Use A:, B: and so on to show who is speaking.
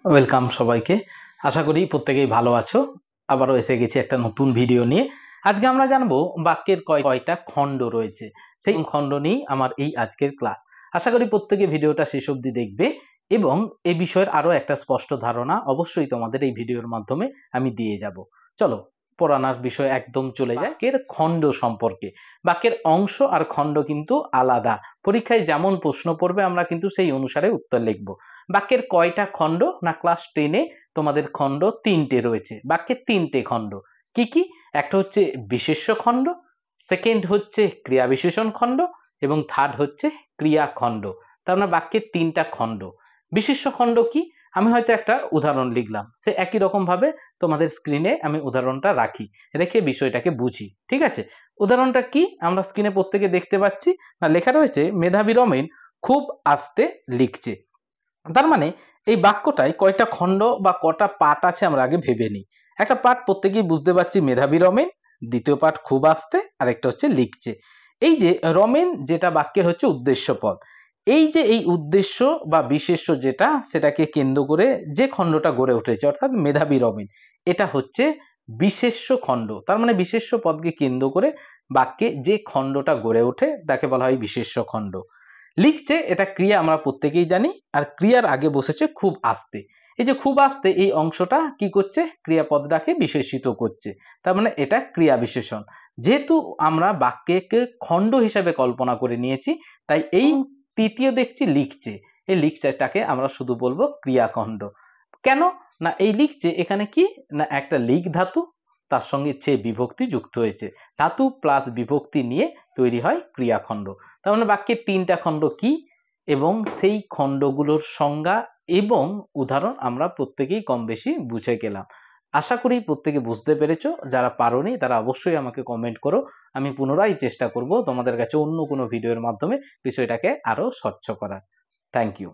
A: Welcome সবাইকে। আশা করি প্রত্যেকেই ভালো আছো। আবারও এসে গেছি একটা নতুন ভিডিও নিয়ে। আজকে আমরা জানবো বাক্যের কয়টা খণ্ড রয়েছে, সেই খণ্ড নিয়েই আমার এই আজকের ক্লাস। আশা করি প্রত্যেকে ভিডিওটা শেষ অবধি দেখবে এবং এই বিষয়ের আরো একটা স্পষ্ট ধারণা অবশ্যই তোমাদের এই ভিডিওর মাধ্যমে আমি দিয়ে যাব। চলো পড়ানোর বিষয় একদম চলে যায়। বাক্যের খণ্ড সম্পর্কে। বাক্যের অংশ আর খণ্ড কিন্তু আলাদা। পরীক্ষায় যেমন প্রশ্ন পড়বে আমরা কিন্তু সেই অনুসারে উত্তর লিখব। বাক্যের কয়টা খণ্ড না ক্লাস 10-এ তোমাদের খণ্ড 3টে রয়েছে। বাক্যের 3টে খণ্ড কি কি? একটা হচ্ছে বিশেষ্য খণ্ড, সেকেন্ড হচ্ছে ক্রিয়া বিশেষণ খণ্ড এবং থার্ড হচ্ছে ক্রিয়া খণ্ড। তার মানে বাক্যের 3টা খণ্ড। বিশেষ্য খণ্ড কি? আমি হয়তো একটা উদাহরণ লিখলাম, সে একই রকম ভাবে তোমাদের স্ক্রিনে আমি উদাহরণটা রাখি, রেখে বিষয়টাকে বুঝি। ঠিক আছে, উদাহরণটা কি আমরা স্ক্রিনে প্রত্যেকে দেখতে পাচ্ছি না? লেখা রয়েছে মেধাবী রমেন খুব আস্তে লিখছে। তার মানে এই বাক্যটায় কয়টা খণ্ড বা কটা পাঠ আছে আমরা আগে ভেবে নিই। একটা পাঠ প্রত্যেকেই বুঝতে পারছি, মেধাবী রমেন। দ্বিতীয় পাঠ খুব আস্তে, আর একটা হচ্ছে লিখছে। এই যে রমেন যেটা বাক্যের হচ্ছে উদ্দেশ্য পদ, এই যে এই উদ্দেশ্য বা বিশেষ্য যেটা, সেটাকে কেন্দ্র করে যে খণ্ডটা গড়ে উঠেছে অর্থাৎ মেধাবী রমেন, এটা হচ্ছে বিশেষ্য খণ্ড। তার মানে বিশেষ্য পদকে কেন্দ্র করে বাক্যে যে খণ্ডটা গড়ে ওঠে তাকে বলা হয় বিশেষ্য খণ্ড। লিখছে এটা ক্রিয়া, আমরা প্রত্যেকেই জানি, আর ক্রিয়ার আগে বসেছে খুব আস্তে। এই যে খুব আস্তে এই অংশটা কি করছে? ক্রিয়াপদটাকে বিশেষিত করছে। তার মানে এটা ক্রিয়া বিশেষণ। যেহেতু আমরা বাক্যকে খণ্ড হিসাবে কল্পনা করে নিয়েছি, তাই এই তৃতীয় দেখছি লিখছে, এই লিখছেটাকে আমরা শুধু বলবো ক্রিয়াখণ্ড। কেন না এই লিখছে এখানে কি না একটা লিখ ধাতু, তার সঙ্গে ছে বিভক্তি যুক্ত হয়েছে, ধাতু প্লাস বিভক্তি নিয়ে তৈরি হয় ক্রিয়াখণ্ড। তার মানে বাক্যের 3টা খণ্ড কি এবং সেই খণ্ডগুলোর সংজ্ঞা এবং উদাহরণ আমরা প্রত্যেকেই কম বেশি বুঝে গেলাম। আশা করি প্রত্যেকে বুঝতে পেরেছো। যারা পারোনি তারা অবশ্যই আমাকে কমেন্ট করো, আমি পুনরায় চেষ্টা করব তোমাদের কাছে অন্য কোনো ভিডিওর মাধ্যমে বিষয়টাকে আরো স্বচ্ছ করার। Thank you.